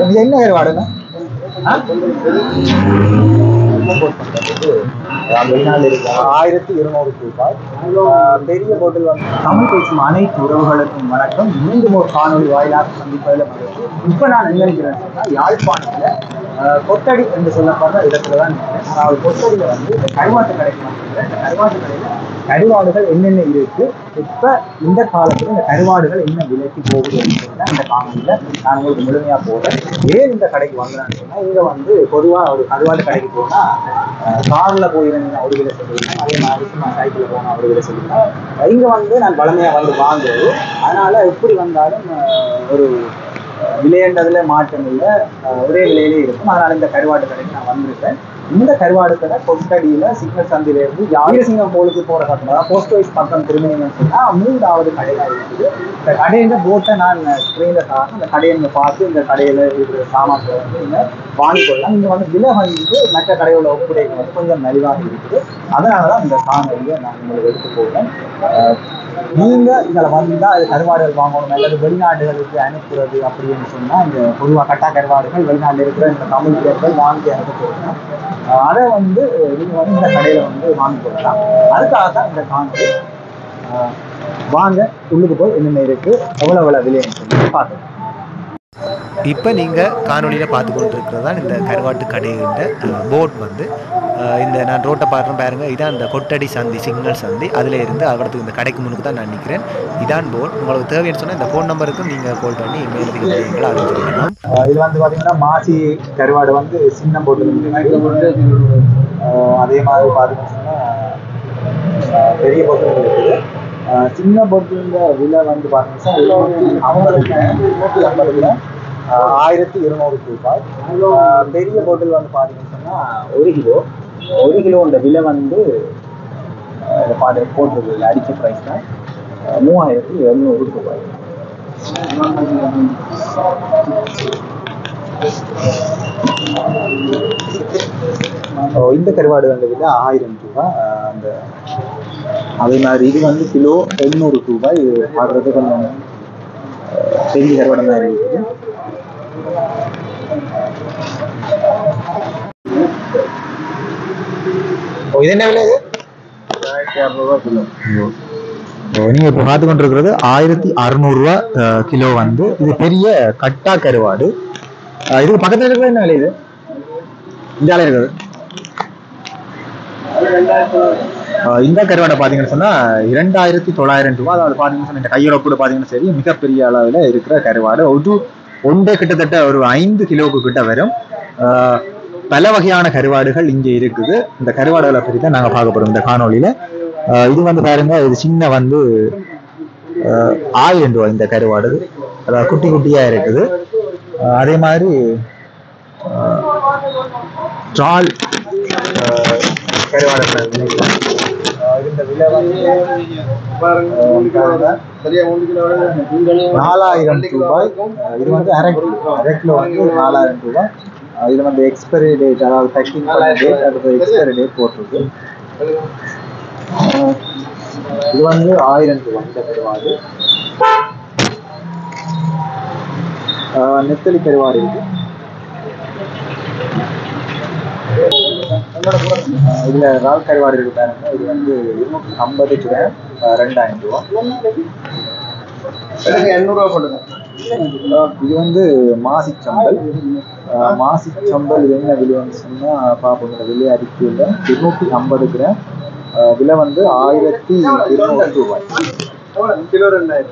இது என்ன ஏற்பாடுங்க? வெளிநாடு இருக்கு 1200 ரூபாய். பெரிய போட்டில் வந்து தமிழ் பேசும் அனைத்து உறவுகளுக்கும் வணக்கம். மீண்டும் ஒரு காணொலி வாயிலாக சந்திப்பதில் மகிழ்ச்சி. இப்ப நான் எங்க இருக்கிறேன் சொன்னா யாழ்ப்பாணத்துல கொத்தடி என்று சொல்லப்படுற இடத்துலதான் இருக்கிறேன். அதாவது கொத்தடியில வந்து இந்த கருவாட்டு கடைக்கு வந்திருக்கிறேன். இந்த கருவாட்டு கடையில கருவாடுகள் என்னென்ன இருக்கு, இப்ப இந்த காலத்துல இந்த கருவாடுகள் என்ன விலைக்கு போகுது அப்படின்னா இந்த காணொலியில நான் உங்களுக்கு முழுமையா போறேன். ஏன் இந்த கடைக்கு வாங்குறான்னு சொன்னா, இங்க வந்து பொதுவா ஒரு கருவாட்டு கடைக்கு போனா கார்ல போயிருந்தேன் ஒரு விலை சொல்லியிருந்தேன், அதே மாதிரி சும்மா சைக்கிள் போனா ஒரு விலை சொல்லியிருந்தேன். இங்க வந்து நான் பழமையா வந்து வாங்குறது, அதனால எப்படி வந்தாலும் ஒரு விலைன்றதுல மாற்றம் இல்லை, ஒரே விலையிலே இருக்கும். அதனால இந்த கருவாட்டு கடைக்கு நான் வந்திருக்கேன். இந்த கருவாடு கடை கொத்தடியில சிக்னல் சந்தில இருந்து வீரசிங்கம் போலுக்கு போற பக்கம் போஸ்ட் ஆஃபீஸ் பக்கம் திரும்பினீங்கன்னு சொன்னா 3வது கடையா இருக்குது. இந்த கடையில போட்டை நான் ஸ்கிரீன்ல காரணம் இந்த கடையை பார்த்து இந்த கடையில இருக்கிற சாமான்களை வந்து நீங்க வாங்கிக்கொள்ளலாம். இங்க வந்து விலை வந்து மற்ற கடையோட ஒப்புடைக்கு வந்து கொஞ்சம் மலிவாக இருக்குது. அதனாலதான் இந்த காணொலியை நான் உங்களுக்கு எடுத்து போகிறேன். நீங்க இதுல வந்தா அது கருவாடுகள் வாங்கணும் அல்லது வெளிநாடுகளுக்கு அனுப்புறது அப்படின்னு சொன்னா இந்த பொதுவாக கட்டா கருவாடுகள் வெளிநாட்டில் இருக்கிற இந்த தமிழ் பேர்கள் வாங்கி அனுப்பிட்டு அதை வந்து நீங்க வந்து இந்த கடையில வந்து வாங்கி கொள்ளலாம். அதுக்காகத்தான் இந்த காணொலி. வாங்க உள்ளுக்கு போய் என்னென்ன இருக்கு, எவ்வளவு விலைன்னு சொல்லி பார்க்கலாம். இப்போ நீங்கள் காணொலியில் பார்த்து கொண்டு இருக்கிறது தான் இந்த கருவாட்டு கடையின்ற போர்ட் வந்து இந்த நான் ரோட்டை பார்க்குறேன் பாருங்க. இதான் இந்த கொட்டடி சந்தி சிக்னல் சந்தி, அதில் இருந்து அவரத்துக்கு இந்த கடைக்கு முன்னுக்கு தான் நான் நிற்கிறேன். இதான் போர்ட். உங்களுக்கு தேவைன்னு சொன்னால் இந்த ஃபோன் நம்பருக்கும் நீங்கள் கால் பண்ணி மேலதிக விவரங்களை அறிஞ்சிருக்கலாம். இது வந்து பார்த்தீங்கன்னா மாசி கருவாடு வந்து சின்ன போட்டு, அதே மாதிரி பார்த்தீங்கன்னா பெரிய போட்டு இருக்குது. சின்ன போட்டுல விலை வந்து பார்த்தீங்கன்னா 150 1200 ரூபாய். பெரிய போட்டில் வந்து பார்த்தீங்கன்னு சொன்னால் 1 கிலோன்ற விலை வந்து போட்டிருக்கு அடிச்ச ப்ரைஸ் தான் 3700 ரூபாய். இந்த கருவாடு வந்து விலை 1000 ரூபாய். அந்த அதே மாதிரி இது வந்து கிலோ 800 ரூபாய். இது பார்க்குறது கொஞ்சம் பெரிய கருவாடு தான் இருக்குது. இது என்ன விலை? 1600 கிலோ. நீங்க இப்ப பார்த்து கொண்டிருக்கிறது 1600 ரூபா கிலோ வந்து இது பெரிய கட்டா கருவாடு. இதுக்கு பக்கத்துல இருக்கிறது என்ன விலை? இது இந்தியால இருக்குது. இந்த கருவாடை பாத்தீங்கன்னு சொன்னா 2900 ரூபாய். அதாவது பாத்தீங்கன்னு சொன்னா இந்த கையோட கூட பாத்தீங்கன்னா சரி மிகப்பெரிய அளவில் இருக்கிற கருவாடு. ஒன்றே கிட்டத்தட்ட ஒரு 5 கிலோவுக்கு கிட்ட வரும். பல வகையான கருவாடுகள் இங்க இருக்குது. இந்த கருவாடுகளை பற்றி தான் நாங்க பார்க்க போறோம் இந்த காணொலியில. இது வந்து பாருங்க, இது சின்ன வந்து 1000 ரூபாய் இந்த கருவாடு. அதாவது குட்டி குட்டியா இருக்குது. அதே மாதிரி ட்ரால் கருவாடு இந்த விலை வந்து 4000 ரூபாய். இது வந்து அரை கிலோ வந்து 4000 ரூபாய். இது வந்து எக்ஸ்பைரி டேட், அதாவது பேக்கிங் டேட், அடுத்த எக்ஸ்பைரி டேட் போட்டிருக்கு. இது வந்து 1000 ரூபாய் இந்த கருவாடு. நெத்தலி கருவாடு இருக்கு. இதுல ரால் கருவாடு இருக்கு பாருங்க. இது வந்து 250 கிராம் 2000 ரூபாய். 800 ரூபாய் போடுங்க. இது வந்து மாசிச்சம்பல். மாசிச்சம்பல் இது என்ன விலை வந்து சொன்னா பாப்போம். விலை அறிக்கையில் 250 கிராம் விலை வந்து 1200 ரூபாய். கிலோ 2000.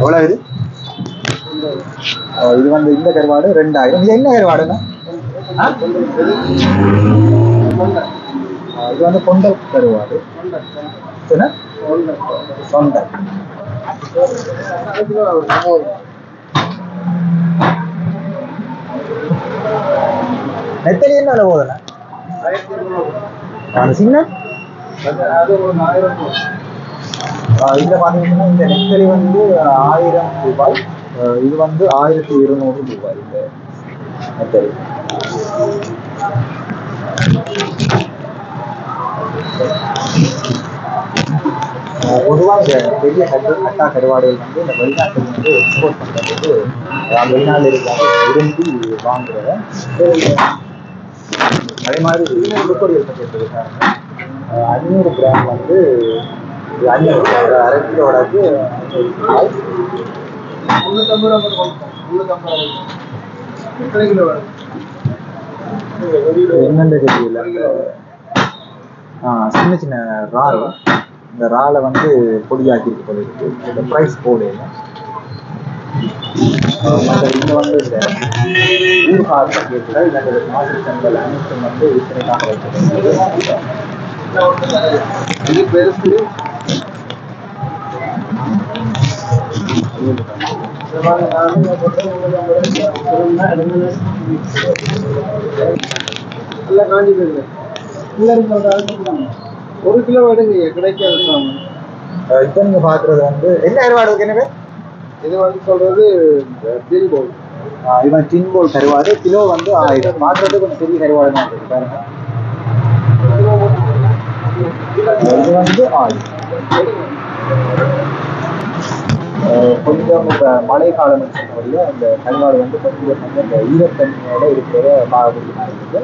எவ்வளவு இது? இது வந்து இந்த கருவாடு 2000. இது என்ன கருவாடுங்க? இது வந்து கொண்டல் கருவாடு. சொண்டல். நெத்தலி என்ன விலை போகுதுண்ணா? சின்ன இதுல பாத்தீங்கன்னா இந்த நெத்தலி வந்து 1000 ரூபாய். இது வந்து 1200 ரூபாய் இந்த நெத்தலி. பொதுவாக இந்த பெரிய கட்டா கருவாடுகள் வந்து இந்த வெளிநாட்டுக்கு வந்து எக்ஸ்போர்ட் பண்ணுறதுக்கு வெளிநாட்டில் இருக்காங்க விரும்பி வாங்குறத. அதே மாதிரி உருப்படிகள் பற்றி எடுத்துக்கிட்டாங்க 500 கிராம் வந்து 500 அரை கிலோடாக்கு 350 ரூபா. என்னென்ன தெரியல. சின்ன சின்ன இறால், இந்த இறாலை வந்து பொடியாக்கிட்டு போயிருக்கு. இந்த ப்ரைஸ் போடல. இங்கே வந்து இந்த ஊர்கால் பற்றியிருக்கிற இந்த மாதிரி செங்கல் அனைத்தும் வந்து விற்பனைக்காக வைக்கிறது. இது பெருசு. காஞ்சி போயிருக்கு. 1 கிலோ எடுங்க கிடைக்காது. இப்போ நீங்க பாக்குறது வந்து என்ன கருவாடு? என்ன இது வந்து சொல்றது டின் போல். இவன் டின் போல் கருவாடு. கிலோ வந்து 1000. பாக்குறது கொஞ்சம் பெரிய கருவாடு தான் இருக்கு பாருங்க. இது வந்து 1000. கொஞ்சம் மழை காலம் வழியா இந்த கருவாடு வந்து கொஞ்சம் அந்த ஈரத்தன்மையோட இருக்கிறத பார்க்கக்கூடிய இருக்குது.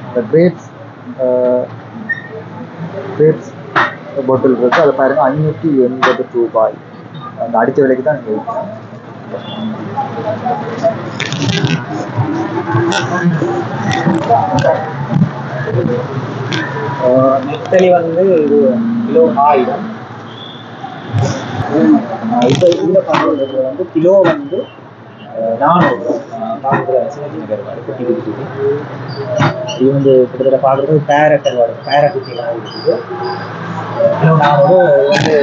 இந்த கிரேப்ஸ் பாட்டில் இருக்கு. அதை பாருங்க 580 ரூபாய். அந்த அடித்த விலைக்கு தான் நீங்க வைக்கணும். நெத்தலி வந்து இது கிலோ 1000. இப்போ இதில் பண்ணுறது வந்து கிலோ வந்து 400. சின்ன சின்ன கருவாடு குட்டி குட்டி. இது வந்து கிட்டத்தட்ட பார்க்குறது பேர கருவாடு, பேர குட்டிலாம் இருக்குது. கிலோ 400. வந்து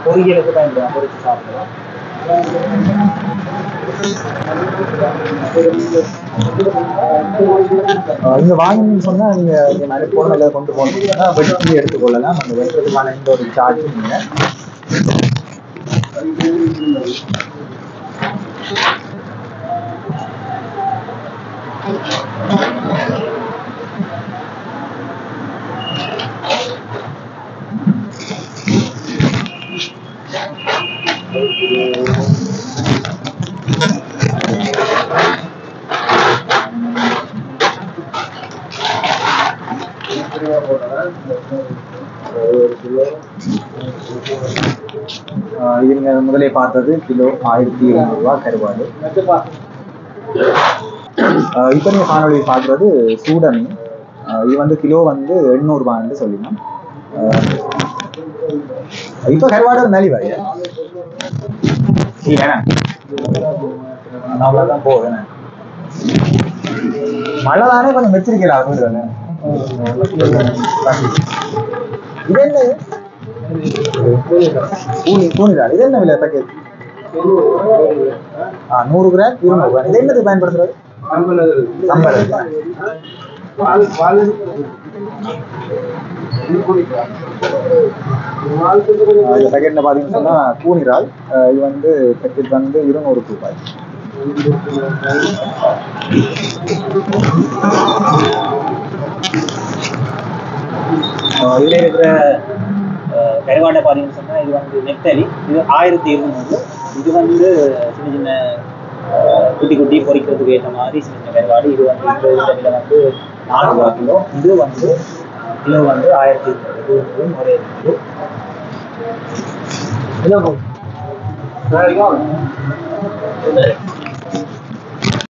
பொரியலுக்கு பயன்படுத்தலாம், பொரிச்சு சாப்பிடலாம். இங்கே வாங்கணும்னு சொன்னால் நீங்கள் இங்கே நிறைய பொருளை கொண்டு போனீங்கன்னா வெட்டி எடுத்துக்கொள்ளலாம். அந்த வெட்டுறதுக்கான இந்த ஒரு சார்ஜ் நீங்கள் இது நீங்க முதலே பார்த்தது கிலோ 1200 ரூபா கருவாடு. இப்போ நீங்க காணொலி பார்க்கறது சூட மீன். இது வந்து கிலோ வந்து 800 ரூபான்னு சொல்லிடணும். இப்போ கருவாடு மலிவாயா அவ்வளோதான் போகுதுண்ணே. மழை தானே கொஞ்சம் வச்சிருக்கிறா வீடு. இது என்ன கூனிரால்? இது என்ன விலை பேக்கெட்? 100 கிராம் 200 ரூபாய். இது என்னது பயன்படுத்துறது? பேக்கெட்ல பாத்தீங்கன்னு சொன்னா கூனிரால். இது வந்து பேக்கெட் வந்து 200 ரூபாய். இதுல இருக்கிற கருவாட்டை பார்த்தீங்கன்னு சொன்னா இது வந்து நெத்தலி. இது 1200. இது வந்து சின்ன சின்ன குட்டி குட்டி பொரிக்கிறதுக்கு ஏற்ற மாதிரி சின்ன சின்ன கருவாடு. இது வந்து இந்த விலை வந்து 400 கிலோ. இது வந்து கிலோ வந்து 1200. இது ஒரே கிலோ.